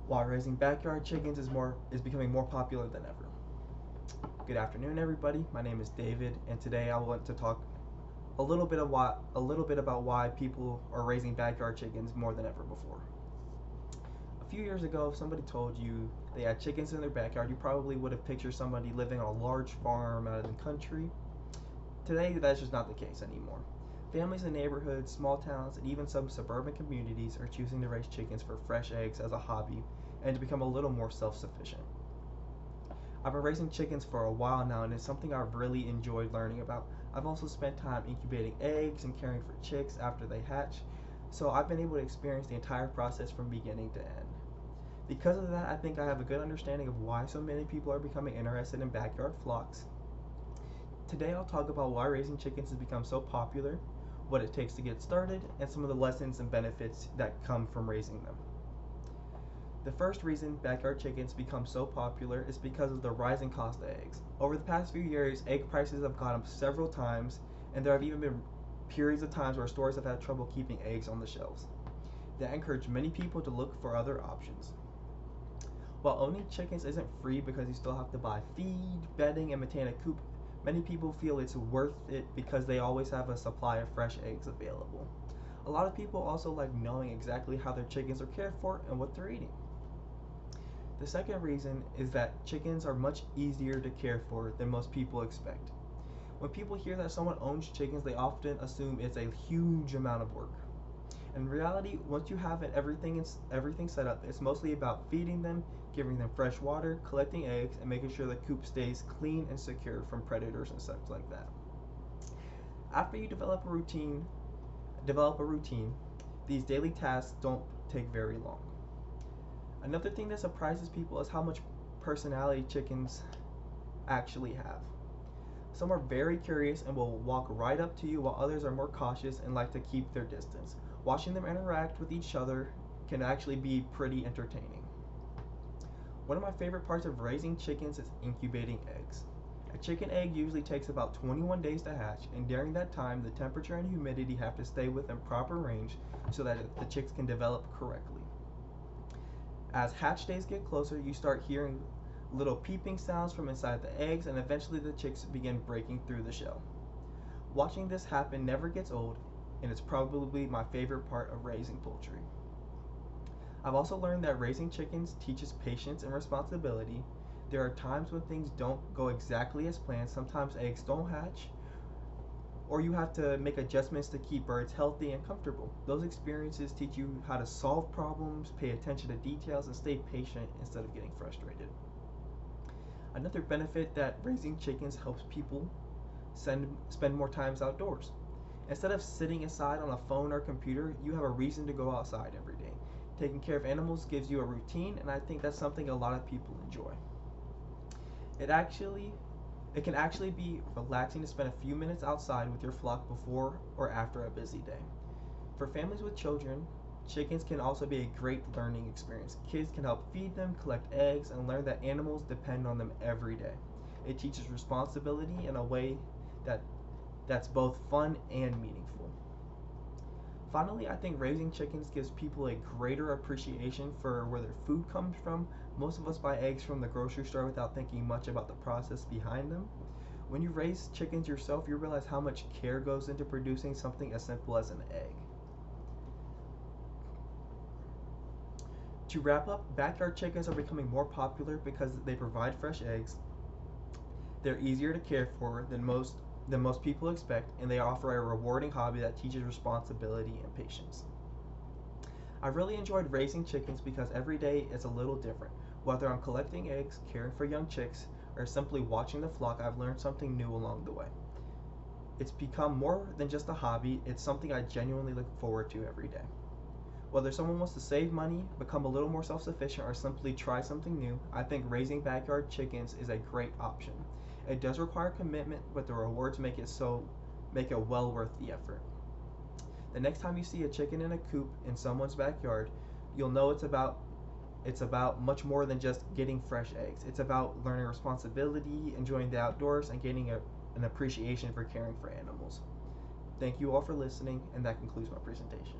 while raising backyard chickens is becoming more popular than ever. Good afternoon, everybody. My name is David, and today I want to talk a little bit about why people are raising backyard chickens more than ever before. A few years ago, if somebody told you they had chickens in their backyard, you probably would have pictured somebody living on a large farm out in the country. Today, that's just not the case anymore. Families in neighborhoods, small towns, and even some suburban communities are choosing to raise chickens for fresh eggs as a hobby and to become a little more self sufficient. I've been raising chickens for a while now, and it's something I've really enjoyed learning about. I've also spent time incubating eggs and caring for chicks after they hatch, so I've been able to experience the entire process from beginning to end. Because of that, I think I have a good understanding of why so many people are becoming interested in backyard flocks. Today, I'll talk about why raising chickens has become so popular, what it takes to get started, and some of the lessons and benefits that come from raising them. The first reason backyard chickens become so popular is because of the rising cost of eggs. Over the past few years, egg prices have gone up several times, and there have even been periods of times where stores have had trouble keeping eggs on the shelves. That encouraged many people to look for other options. While owning chickens isn't free because you still have to buy feed, bedding, and maintain a coop, many people feel it's worth it because they always have a supply of fresh eggs available. A lot of people also like knowing exactly how their chickens are cared for and what they're eating. The second reason is that chickens are much easier to care for than most people expect. When people hear that someone owns chickens, they often assume it's a huge amount of work. In reality, once you have everything set up, it's mostly about feeding them, giving them fresh water, collecting eggs, and making sure the coop stays clean and secure from predators and such like that. After you develop a routine, these daily tasks don't take very long. Another thing that surprises people is how much personality chickens actually have. Some are very curious and will walk right up to you, while others are more cautious and like to keep their distance. Watching them interact with each other can actually be pretty entertaining. One of my favorite parts of raising chickens is incubating eggs. A chicken egg usually takes about 21 days to hatch, and during that time, the temperature and humidity have to stay within proper range so that the chicks can develop correctly. As hatch days get closer, you start hearing little peeping sounds from inside the eggs, and eventually the chicks begin breaking through the shell. Watching this happen never gets old, and it's probably my favorite part of raising poultry. I've also learned that raising chickens teaches patience and responsibility. There are times when things don't go exactly as planned. Sometimes eggs don't hatch, or you have to make adjustments to keep birds healthy and comfortable. Those experiences teach you how to solve problems, pay attention to details, and stay patient instead of getting frustrated. Another benefit that raising chickens helps people spend more times outdoors. Instead of sitting inside on a phone or computer, you have a reason to go outside every day. Taking care of animals gives you a routine, and I think that's something a lot of people enjoy. It actually it can actually be relaxing to spend a few minutes outside with your flock before or after a busy day. For families with children, chickens can also be a great learning experience. Kids can help feed them, collect eggs, and learn that animals depend on them every day. It teaches responsibility in a way that that's both fun and meaningful. Finally, I think raising chickens gives people a greater appreciation for where their food comes from. Most of us buy eggs from the grocery store without thinking much about the process behind them. When you raise chickens yourself, you realize how much care goes into producing something as simple as an egg. To wrap up, backyard chickens are becoming more popular because they provide fresh eggs, they're easier to care for than most people expect, and they offer a rewarding hobby that teaches responsibility and patience. I really enjoyed raising chickens because every day is a little different. Whether I'm collecting eggs, caring for young chicks, or simply watching the flock, I've learned something new along the way. It's become more than just a hobby, it's something I genuinely look forward to every day. Whether someone wants to save money, become a little more self sufficient, or simply try something new, I think raising backyard chickens is a great option. It does require commitment, but the rewards make it well worth the effort. The next time you see a chicken in a coop in someone's backyard, you'll know it's about much more than just getting fresh eggs. It's about learning responsibility, enjoying the outdoors, and gaining an appreciation for caring for animals. Thank you all for listening, and that concludes my presentation.